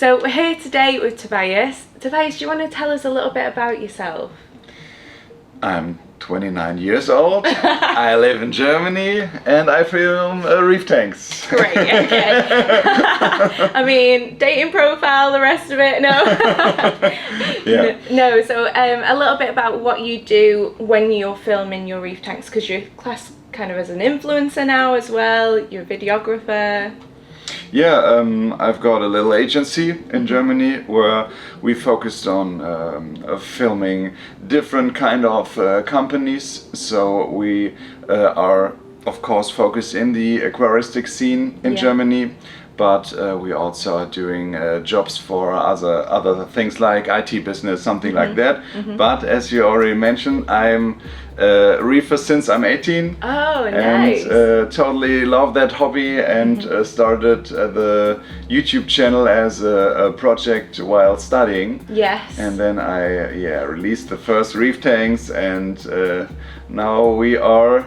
So we're here today with Tobias. Tobias, do you want to tell us a little bit about yourself? I'm 29 years old, I live in Germany, and I film reef tanks. Great, okay. I mean, dating profile, the rest of it, no? Yeah. No, so a little bit about what you do when you're filming your reef tanks, because you're classed kind of as an influencer now as well, you're a videographer. Yeah, I've got a little agency in Germany where we focused on filming different kind of companies. So we are, of course, focused in the aquaristic scene in Germany, but we also are doing jobs for other things like IT business, something like that. But as you already mentioned, I'm a reefer since I'm 18. Oh, nice. And totally love that hobby and started the YouTube channel as a project while studying. Yes. And then I released the first reef tanks, and now we are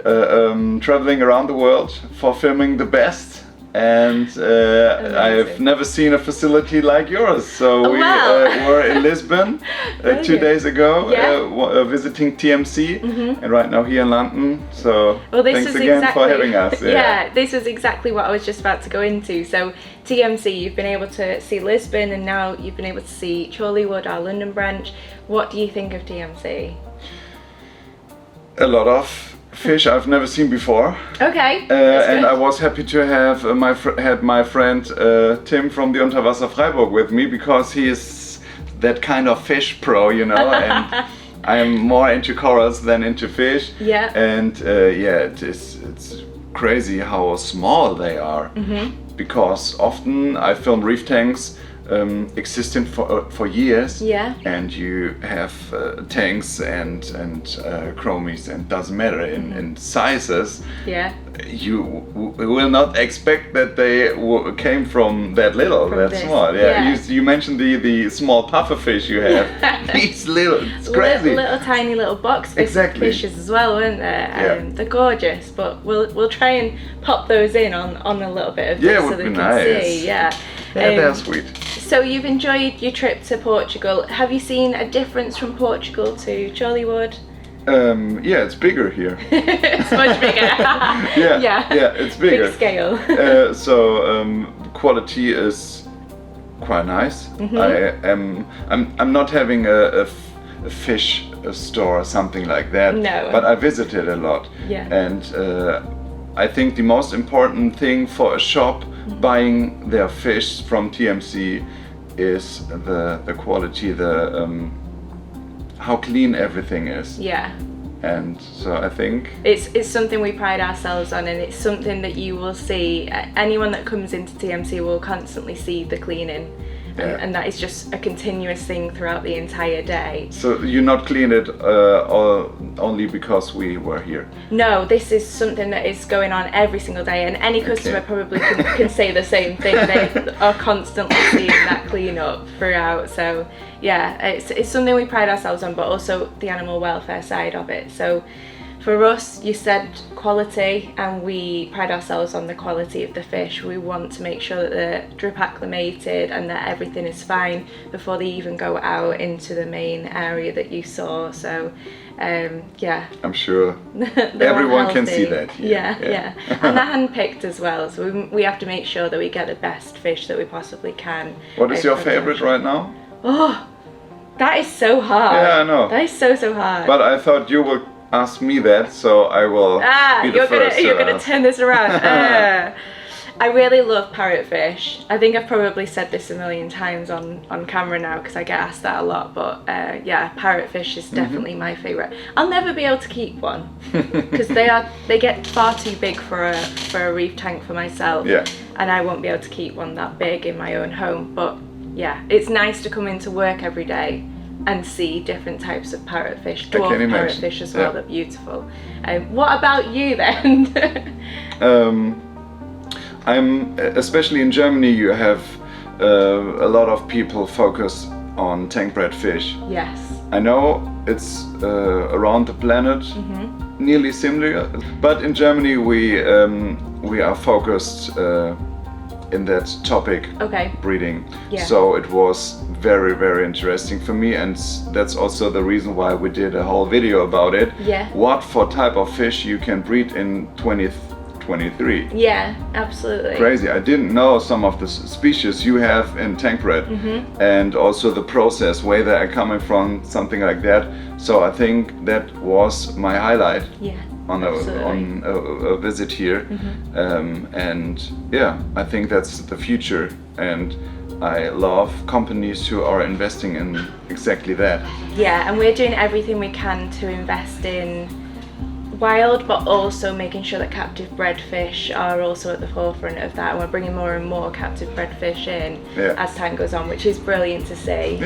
traveling around the world for filming the best. And I've never seen a facility like yours. So we were in Lisbon 2 days ago, visiting TMC, and right now here in London. So thanks again for having us. Yeah, this was exactly what I was just about to go into. So TMC, you've been able to see Lisbon, and now you've been able to see Chorleywood, our London branch. What do you think of TMC? A lot of fish I've never seen before. Okay. And I was happy to have my friend Tim from the Unterwasser Freiburg with me, because he is that kind of fish pro, you know, and I'm more into corals than into fish. Yeah. And it's crazy how small they are, because often I film reef tanks existing for years, and you have tanks and chromies, and doesn't matter in sizes. You will not expect that they came from that little, small. You mentioned the small pufferfish you have. These little, it's crazy. Little tiny little box fishes as well, weren't there? They're gorgeous, but we'll try and pop those in on a little bit of this so they can see. Yeah, they're sweet. So you've enjoyed your trip to Portugal. Have you seen a difference from Portugal to Chorleywood? Yeah, it's bigger here. It's much bigger. It's bigger. Big scale. So quality is quite nice. I'm not having a fish store or something like that. No. But I visited a lot. Yeah. And I think the most important thing for a shop buying their fish from TMC is the quality, how clean everything is. Yeah. And so I think it's something we pride ourselves on, and it's something that you will see. Anyone that comes into TMC will constantly see the cleaning. And that is just a continuous thing throughout the entire day. So you not clean it only because we were here? No, this is something that is going on every single day, and any customer probably can say the same thing. They are constantly seeing that clean up throughout. So yeah, it's something we pride ourselves on, but also the animal welfare side of it. So for us, you said quality, and we pride ourselves on the quality of the fish. We want to make sure that they're drip acclimated and that everything is fine before they even go out into the main area that you saw. So I'm sure everyone can see that here. Yeah. And they're hand-picked as well, so we have to make sure that we get the best fish that we possibly can. What is your favorite right now? Oh, that is so hard. Yeah, I know. That is so hard. But I thought you would ask me that, so I will be the first. You're gonna turn this around. I really love parrotfish. I think I've probably said this a million times on camera now, because I get asked that a lot, but parrotfish is definitely my favourite. I'll never be able to keep one, because they get far too big for a reef tank for myself, and I won't be able to keep one that big in my own home. But yeah, it's nice to come into work every day and see different types of parrotfish, dwarf parrotfish as well. They're beautiful. What about you then? I'm especially in Germany. You have a lot of people focus on tank-bred fish. Yes. I know it's around the planet, nearly similar, but in Germany we are focused in that topic, breeding. Yeah. So it was very, very interesting for me, and that's also the reason why we did a whole video about it. Yeah. What for type of fish you can breed in 2023. Yeah, absolutely. Crazy. I didn't know some of the species you have in tank bred, and also the process, where they are coming from, something like that. So I think that was my highlight. Yeah. On a visit here, and yeah, I think that's the future, and I love companies who are investing in exactly that. Yeah, and we're doing everything we can to invest in wild, but also making sure that captive bred fish are also at the forefront of that, and we're bringing more and more captive bred fish in as time goes on, which is brilliant to see.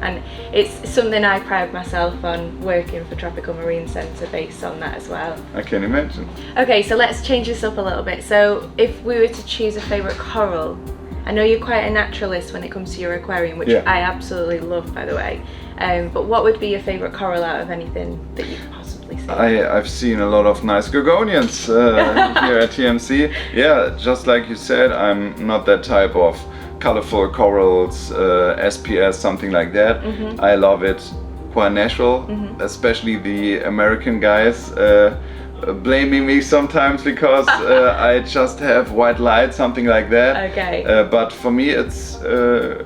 And it's something I pride myself on, working for Tropical Marine Centre based on that as well. I can imagine. Okay, so let's change this up a little bit. So if we were to choose a favourite coral, I know you're quite a naturalist when it comes to your aquarium, which I absolutely love, by the way, but what would be your favourite coral out of anything that you've possibly seen? I've seen a lot of nice gorgonians here at TMC. Yeah, just like you said, I'm not that type of colorful corals, SPS, something like that. I love it quite natural, especially the American guys blaming me sometimes because I just have white light, something like that. Okay. But for me it's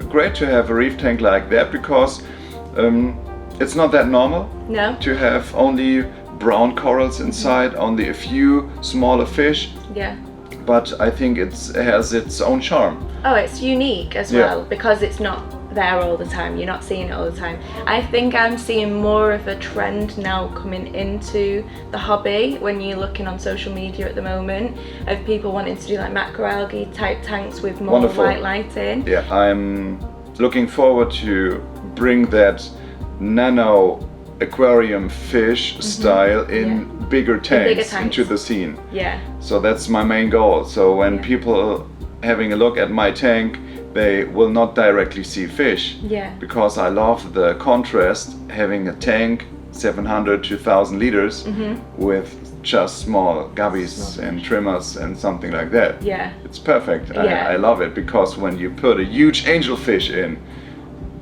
great to have a reef tank like that, because it's not that normal to have only brown corals inside, only a few smaller fish. Yeah. But I think it has its own charm. Oh, it's unique as well, because it's not there all the time. You're not seeing it all the time. I think I'm seeing more of a trend now coming into the hobby when you're looking on social media at the moment, of people wanting to do like macroalgae type tanks with more white light in. Yeah, I'm looking forward to bring that nano aquarium fish style in bigger tanks into the scene. Yeah. So that's my main goal. So when people having a look at my tank, they will not directly see fish. Yeah. Because I love the contrast, having a tank 700 to 1000 liters with just small guppies and trimmers and something like that. Yeah. It's perfect. I love it, because when you put a huge angelfish in,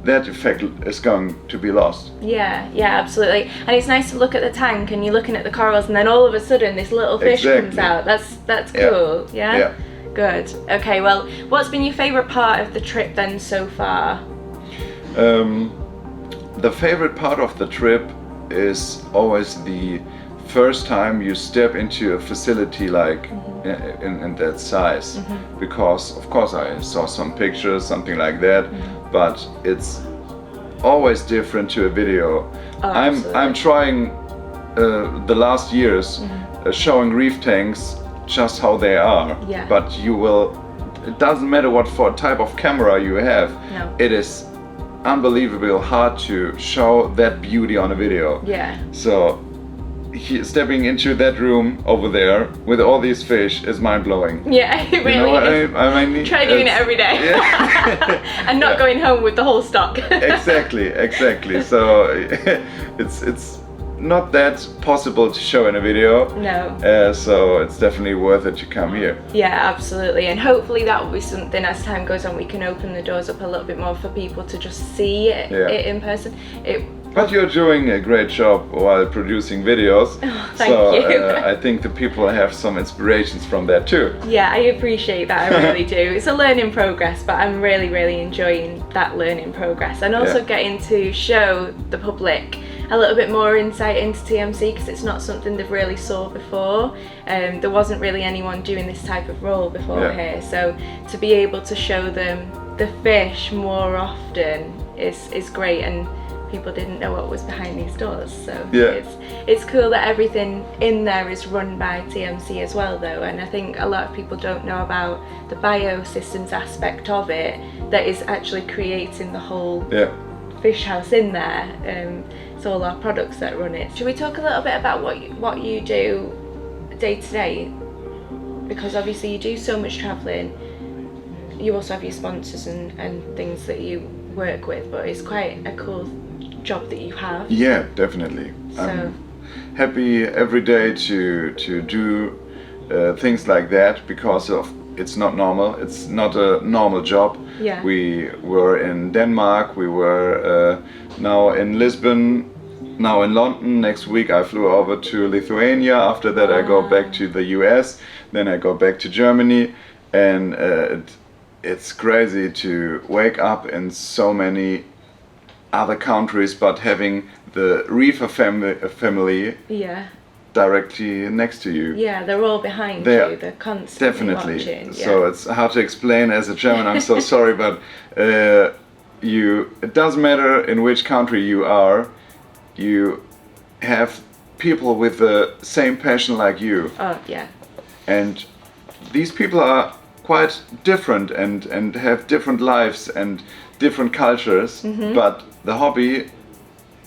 that effect is going to be lost. Yeah, absolutely. And it's nice to look at the tank and you're looking at the corals, and then all of a sudden this little fish comes out. That's cool. Yeah? Good. Okay, well, what's been your favourite part of the trip then so far? The favourite part of the trip is always the first time you step into a facility like in that size, because of course I saw some pictures, something like that, but it's always different to a video. I'm trying the last years showing reef tanks just how they are, but it doesn't matter what for type of camera you have. It is unbelievable hard to show that beauty on a video. So stepping into that room over there with all these fish is mind-blowing. Yeah, it really you know what is. I mean, try doing it every day. And not going home with the whole stock. Exactly. So it's not that possible to show in a video. No. So it's definitely worth it to come here. Yeah, absolutely. And hopefully that will be something, as time goes on, we can open the doors up a little bit more for people to just see it in person. But you're doing a great job while producing videos. Oh, thank you. I think the people have some inspirations from that too. Yeah, I appreciate that, I really do. It's a learning progress, but I'm really, really enjoying that learning progress. And also getting to show the public a little bit more insight into TMC, because it's not something they've really saw before. There wasn't really anyone doing this type of role before here. So to be able to show them the fish more often is great, and people didn't know what was behind these doors, so it's cool that everything in there is run by TMC as well though. And I think a lot of people don't know about the biosystems aspect of it, that is actually creating the whole fish house in there. It's all our products that run it. Should we talk a little bit about what you do day to day? Because obviously you do so much travelling, you also have your sponsors and things that you work with, but it's quite a cool job that you have. Yeah, definitely. So I'm happy every day to do things like that, because of it's not normal. It's not a normal job. Yeah. We were in Denmark. We were now in Lisbon. Now in London. Next week I flew over to Lithuania. After that I go back to the US. Then I go back to Germany. And it's crazy to wake up in so many other countries, but having the Reefer family directly next to you. Yeah, they're all behind you. They're constantly definitely watching. So it's hard to explain as a German. I'm so sorry, but it doesn't matter in which country you are. You have people with the same passion like you. Oh yeah. And these people are quite different and have different lives and different cultures, but the hobby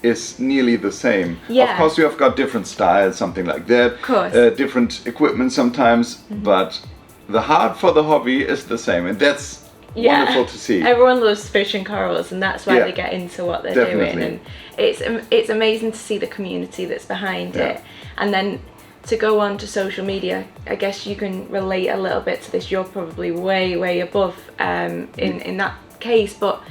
is nearly the same. Yeah. Of course, you have got different styles, something like that. Of course. Different equipment sometimes, but the heart for the hobby is the same, and that's wonderful to see. Everyone loves fish and corals, and that's why they get into what they're doing. And it's amazing to see the community that's behind it, and then to go on to social media. I guess you can relate a little bit to this. You're probably way above in that case, but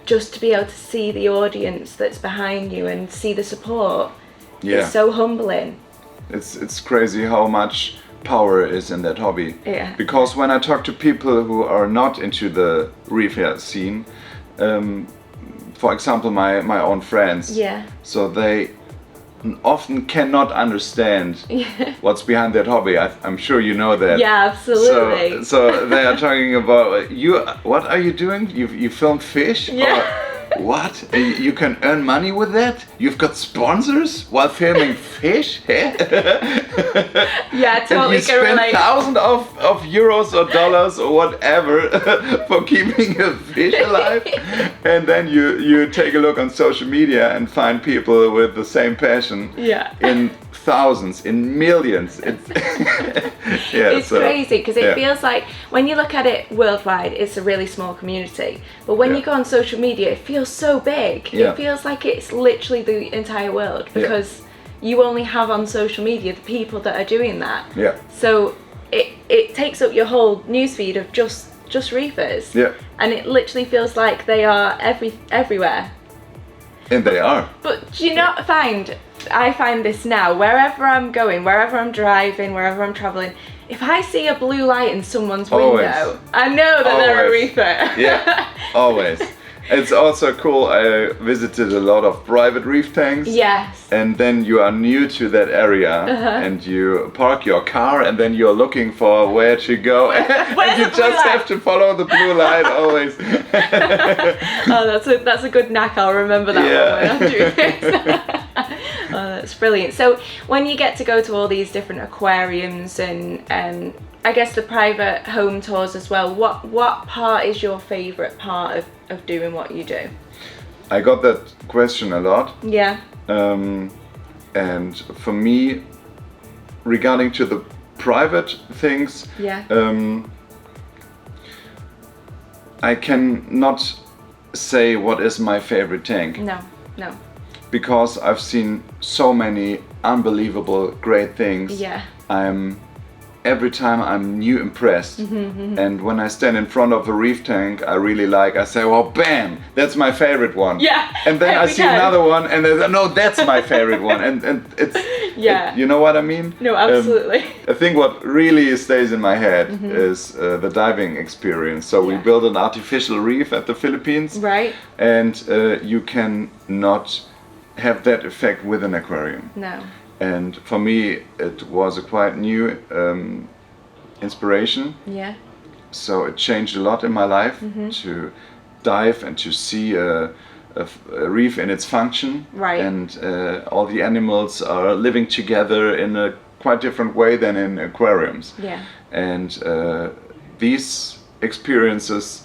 just to be able to see the audience that's behind you and see the support, it's so humbling. It's crazy how much power is in that hobby. Yeah. Because when I talk to people who are not into the reef scene, for example, my own friends, so they often cannot understand what's behind that hobby. I'm sure you know that. Yeah, absolutely. So they are talking about what are you doing? You film fish? Yeah. Or what? You can earn money with that? You've got sponsors while filming fish? Yeah, totally. And you spend thousands of euros or dollars or whatever for keeping a fish alive, and then you take a look on social media and find people with the same passion in thousands, in millions. It's crazy because it feels like when you look at it worldwide, it's a really small community, but when you go on social media, it feels so big. It feels like it's literally the entire world, because you only have on social media the people that are doing that. So it takes up your whole newsfeed of just reefers. And it literally feels like they are everywhere. And they are. But do you not find, I find this now, wherever I'm going, wherever I'm driving, wherever I'm traveling, if I see a blue light in someone's window, I know that they're a reefer. Yeah, always. It's also cool. I visited a lot of private reef tanks. Yes. And then you are new to that area, and you park your car, and then you're looking for where to go, and you just have to follow the blue light always. Oh, that's a good knack. I'll remember that one when I'm doing this. Oh, that's brilliant. So when you get to go to all these different aquariums and I guess the private home tours as well, what part is your favourite part of doing what you do? I got that question a lot. Yeah. And for me, regarding to the private things, I cannot say what is my favorite tank. No. Because I've seen so many unbelievable great things. Every time I'm new impressed, and when I stand in front of a reef tank I really like, I say, well, bam, that's my favorite one. And then I see another one and I say, no, that's my favorite one, and it's you know what I mean? No, absolutely. I think what really stays in my head is the diving experience. So we built an artificial reef at the Philippines, and you can not have that effect with an aquarium. No. And for me, it was a quite new inspiration. So it changed a lot in my life to dive and to see a reef in its function. And all the animals are living together in a quite different way than in aquariums. And these experiences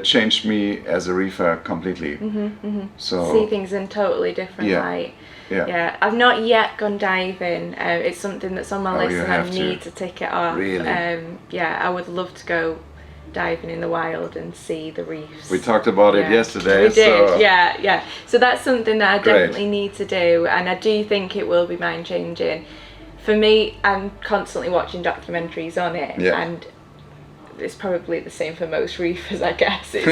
changed me as a reefer completely. So see things in totally different light. I've not yet gone diving. It's something that's on my list, and I need to tick it off. Really? I would love to go diving in the wild and see the reefs. We talked about it yesterday. We did, so that's something that I definitely need to do, and I do think it will be mind changing. For me, I'm constantly watching documentaries on it, and it's probably the same for most reefers, I guess. As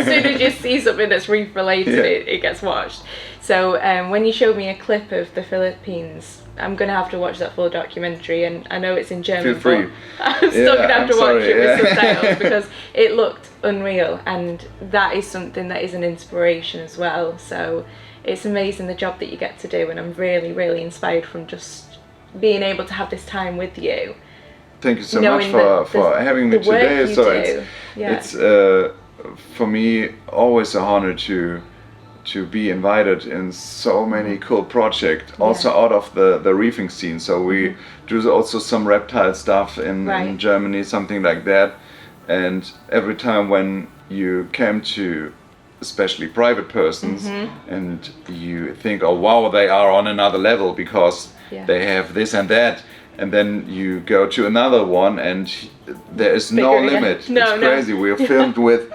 soon as you see something that's reef related, it gets watched. So when you showed me a clip of the Philippines, I'm going to have to watch that full documentary, and I know it's in German. Feel free. But I'm still going to have to watch it with subtitles because it looked unreal, and that is something that is an inspiration as well. So it's amazing the job that you get to do, and I'm really, really inspired from just being able to have this time with you. Thank you so much for having me today. So it's for me always an honor to be invited in so many cool projects, also out of the reefing scene. So we do also some reptile stuff in Germany, something like that. And every time when you came to especially private persons and you think, oh wow, they are on another level because they have this and that, and then you go to another one and there is no limit. It's crazy. We're filmed with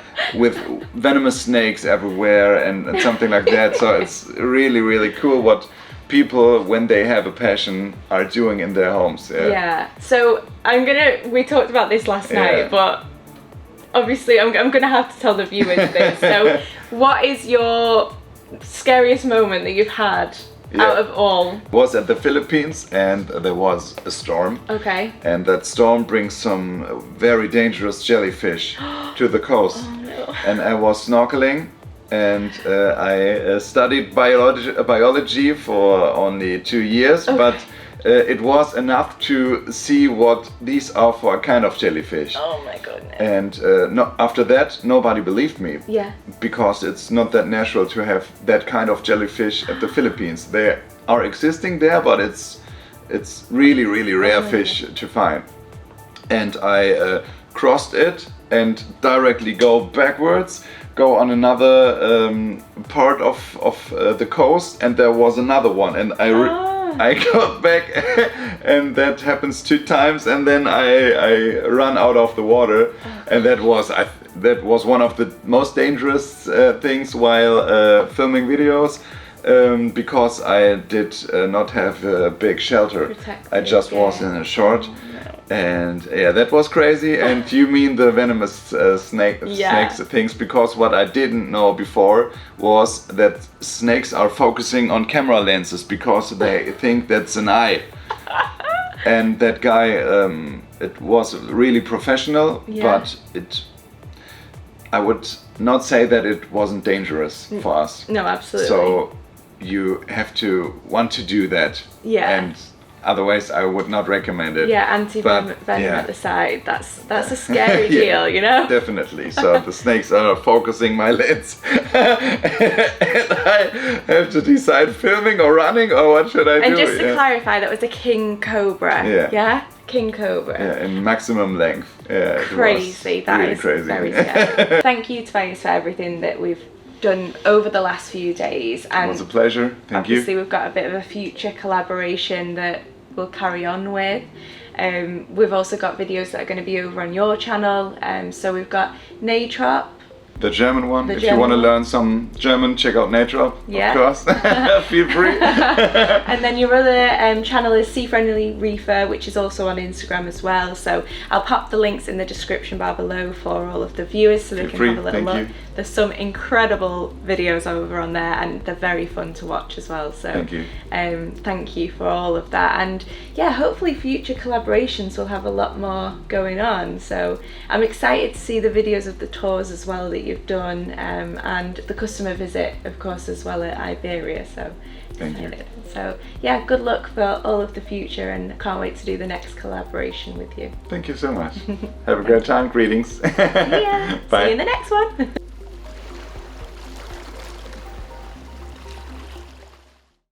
venomous snakes everywhere and something like that. So it's really, really cool what people, when they have a passion, are doing in their homes. So we talked about this last night, but obviously I'm gonna have to tell the viewers this. So what is your scariest moment that you've had out of all? Was at the Philippines, and there was a storm. Okay. And that storm brings some very dangerous jellyfish to the coast. Oh, no. And I was snorkeling, and I studied biology for only 2 years, but it was enough to see what these are for a kind of jellyfish. Oh my goodness. And after that, nobody believed me. Yeah. Because it's not that natural to have that kind of jellyfish at the Philippines. They are existing there, but it's really, really rare fish to find. And I crossed it and directly go backwards, go on another part of the coast, and there was another one. And I got back, and that happens 2 times, and then I run out of the water, and that was one of the most dangerous things while filming videos, because I did not have a big shelter. I just was in a short. And that was crazy. And you mean the venomous snakes things, because what I didn't know before was that snakes are focusing on camera lenses because they think that's an eye. And that guy, it was really professional, but I would not say that it wasn't dangerous for us. No, absolutely. So you have to want to do that. And otherwise, I would not recommend it. Yeah, anti-venom at the side. That's a scary deal, you know? Definitely. So the snakes are focusing my lens. And I have to decide filming or running, or what should I do? And just to clarify, that was a king cobra. Yeah? King cobra. Yeah, in maximum length. Yeah, crazy. That is crazy. Very scary. Thank you, Tobias, for everything that we've done over the last few days. And it was a pleasure. Thank you. Obviously, we've got a bit of a future collaboration that we'll carry on with. We've also got videos that are going to be over on your channel. So we've got Neytrop, the German one. If you want to learn some German, check out Neytrop, of course. Feel free. And then your other channel is Sea Friendly Reef, which is also on Instagram as well. So I'll pop the links in the description bar below for all of the viewers so they can have a little look. There's some incredible videos over on there, and they're very fun to watch as well. So thank you. Thank you for all of that. And yeah, hopefully future collaborations will have a lot more going on. So I'm excited to see the videos of the tours as well that you've done, and the customer visit, of course, as well at Iberia. So thank you. So yeah, good luck for all of the future, and can't wait to do the next collaboration with you. Thank you so much. Have a great time. Greetings. Yeah. Bye. See you in the next one.